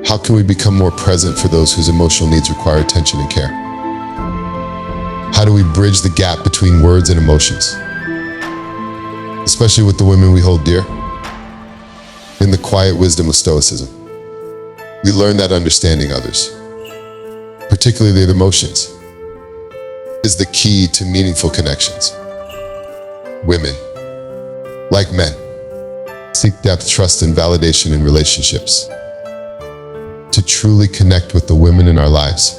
How can we become more present for those whose emotional needs require attention and care? How do we bridge the gap between words and emotions? Especially with the women we hold dear. In the quiet wisdom of Stoicism, we learn that understanding others, particularly their emotions, is the key to meaningful connections. Women, like men, seek depth, trust, and validation in relationships. To truly connect with the women in our lives,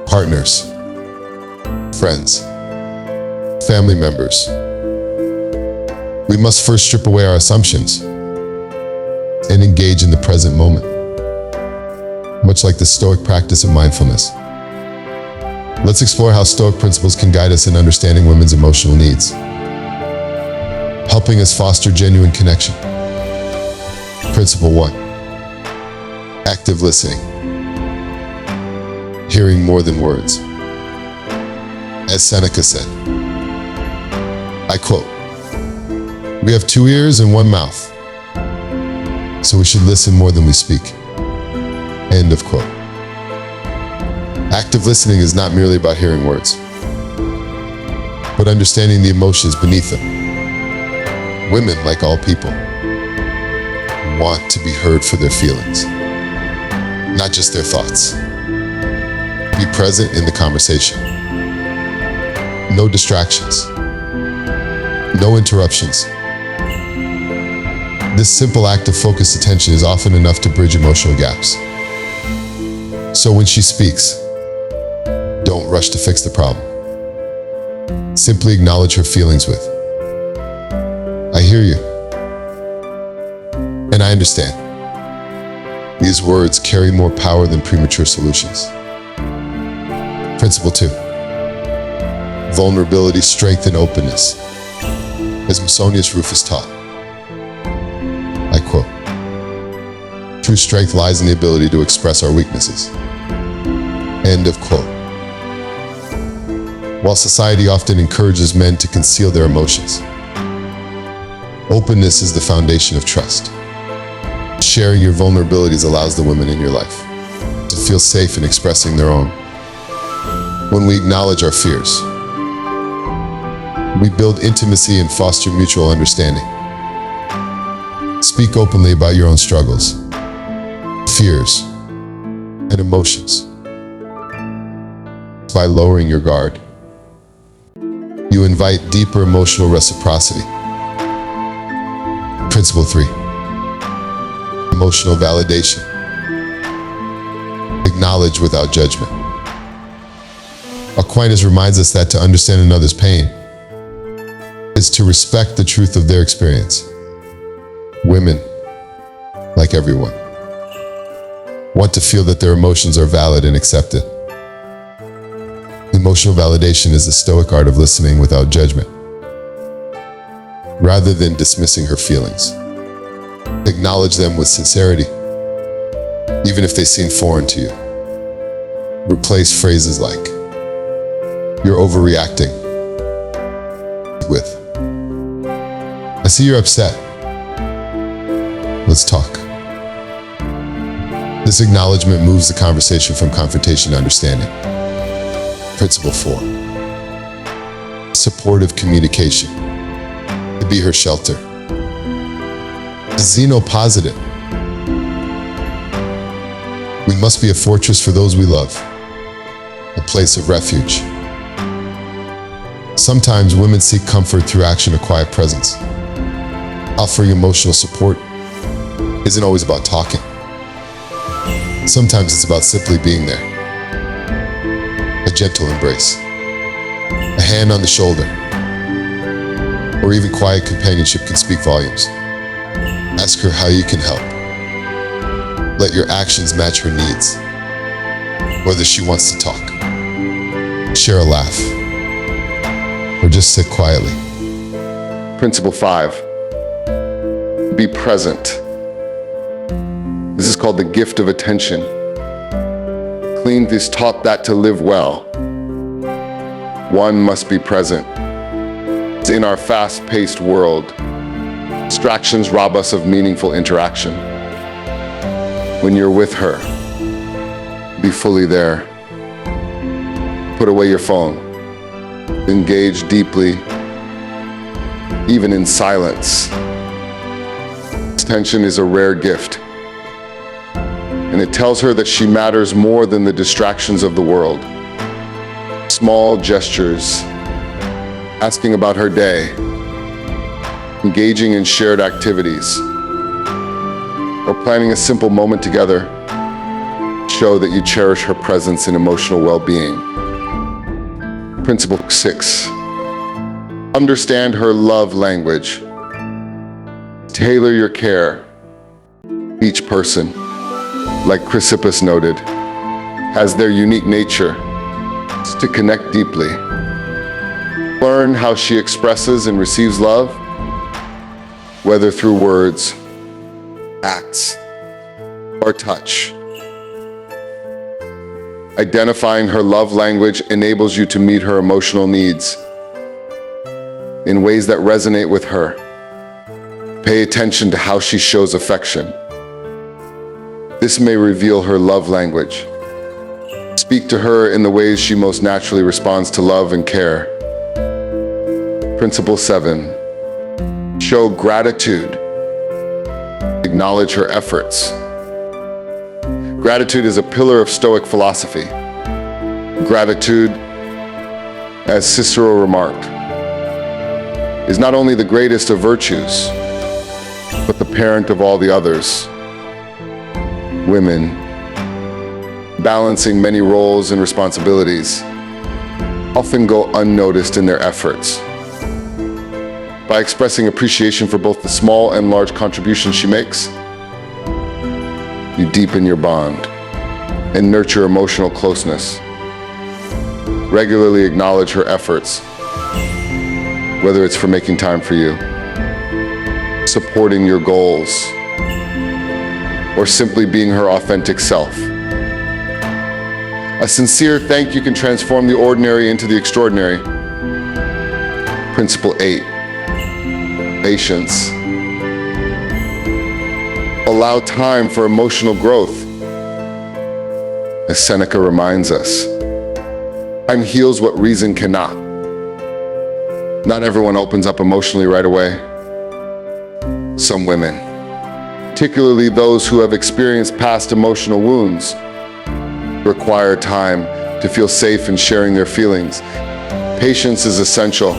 partners, friends, family members, we must first strip away our assumptions and engage in the present moment, much like the Stoic practice of mindfulness. Let's explore how Stoic principles can guide us in understanding women's emotional needs, helping us foster genuine connection. Principle 1. Active listening. Hearing more than words. As Seneca said, I quote, "We have 2 ears and 1 mouth, so we should listen more than we speak." End of quote. Active listening is not merely about hearing words, but understanding the emotions beneath them. Women, like all people, want to be heard for their feelings, not just their thoughts. Be present in the conversation. No distractions. No interruptions. This simple act of focused attention is often enough to bridge emotional gaps. So when she speaks, don't rush to fix the problem. Simply acknowledge her feelings with, "I hear you, and I understand." These words carry more power than premature solutions. Principle 2. Vulnerability, strength, and openness. As Musonius Rufus taught, I quote, "True strength lies in the ability to express our weaknesses." End of quote. While society often encourages men to conceal their emotions, openness is the foundation of trust. Sharing your vulnerabilities allows the women in your life to feel safe in expressing their own. When we acknowledge our fears, we build intimacy and foster mutual understanding. Speak openly about your own struggles, fears, and emotions. By lowering your guard, you invite deeper emotional reciprocity. Principle 3. Emotional validation. Acknowledge without judgment. Aquinas reminds us that to understand another's pain is to respect the truth of their experience. Women, like everyone, want to feel that their emotions are valid and accepted. Emotional validation is the Stoic art of listening without judgment. Rather than dismissing her feelings, acknowledge them with sincerity, even if they seem foreign to you. Replace phrases like, "You're overreacting," with, "I see you're upset. Let's talk." This acknowledgement moves the conversation from confrontation to understanding. Principle 4. Supportive communication. To be her shelter. Xenopositive. We must be a fortress for those we love, a place of refuge. Sometimes women seek comfort through action or quiet presence. Offering emotional support isn't always about talking. Sometimes it's about simply being there. A gentle embrace, a hand on the shoulder, or even quiet companionship can speak volumes. Ask her how you can help. Let your actions match her needs, whether she wants to talk, share a laugh, or just sit quietly. Principle 5. Be present. This is called the gift of attention. Clean is taught that to live well, one must be present. In our fast-paced world, distractions rob us of meaningful interaction. When you're with her, be fully there. Put away your phone. Engage deeply, even in silence. Attention is a rare gift, and it tells her that she matters more than the distractions of the world. Small gestures, asking about her day, engaging in shared activities, or planning a simple moment together show that you cherish her presence and emotional well-being. Principle 6. Understand her love language. Tailor your care. Each person, like Chrysippus noted, has their unique nature to connect deeply. Learn how she expresses and receives love, whether through words, acts, or touch. Identifying her love language enables you to meet her emotional needs in ways that resonate with her. Pay attention to how she shows affection. This may reveal her love language. Speak to her in the ways she most naturally responds to love and care. Principle 7. Show gratitude. Acknowledge her efforts. Gratitude is a pillar of Stoic philosophy. Gratitude, as Cicero remarked, is not only the greatest of virtues, but the parent of all the others. Women, balancing many roles and responsibilities, often go unnoticed in their efforts. By expressing appreciation for both the small and large contributions she makes, you deepen your bond and nurture emotional closeness. Regularly acknowledge her efforts, whether it's for making time for you, supporting your goals, or simply being her authentic self. A sincere thank you can transform the ordinary into the extraordinary. Principle 8. Patience. Allow time for emotional growth. As Seneca reminds us, time heals what reason cannot. Not everyone opens up emotionally right away. Some women, particularly those who have experienced past emotional wounds, require time to feel safe in sharing their feelings. Patience is essential.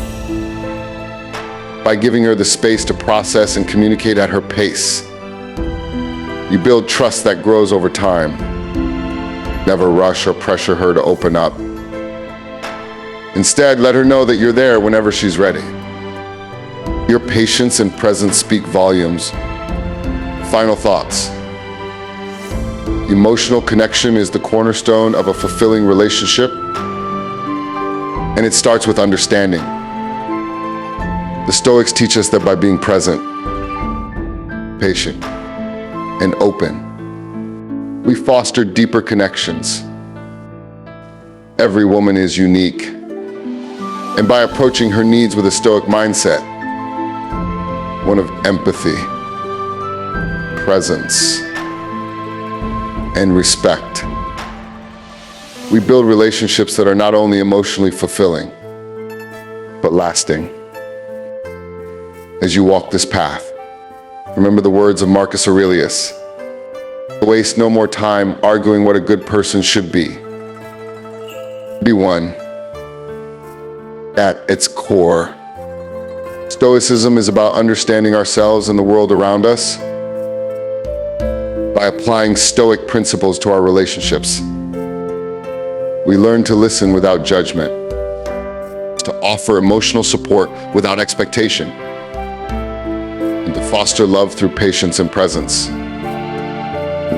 By giving her the space to process and communicate at her pace, you build trust that grows over time. Never rush or pressure her to open up. Instead, let her know that you're there whenever she's ready. Your patience and presence speak volumes. Final thoughts. Emotional connection is the cornerstone of a fulfilling relationship, and it starts with understanding. The Stoics teach us that by being present, patient, and open, we foster deeper connections. Every woman is unique, and by approaching her needs with a Stoic mindset, one of empathy, presence, and respect, we build relationships that are not only emotionally fulfilling, but lasting. As you walk this path, remember the words of Marcus Aurelius: waste no more time arguing what a good person should be. Be one. At its core, Stoicism is about understanding ourselves and the world around us by applying Stoic principles to our relationships. We learn to listen without judgment, to offer emotional support without expectation, and to foster love through patience and presence.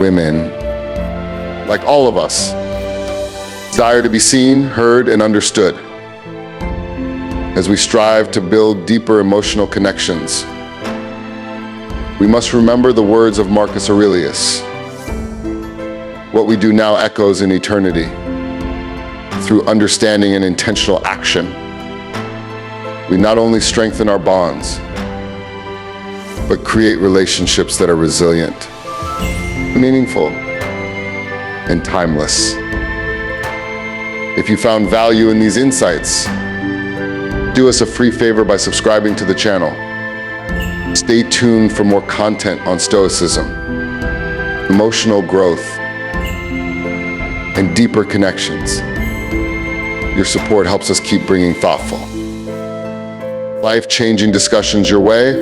Women, like all of us, desire to be seen, heard, and understood. As we strive to build deeper emotional connections, we must remember the words of Marcus Aurelius: what we do now echoes in eternity. Through understanding and intentional action, we not only strengthen our bonds, but create relationships that are resilient, meaningful, and timeless. If you found value in these insights, do us a free favor by subscribing to the channel. Stay tuned for more content on Stoicism, emotional growth, and deeper connections. Your support helps us keep bringing thoughtful, life-changing discussions your way.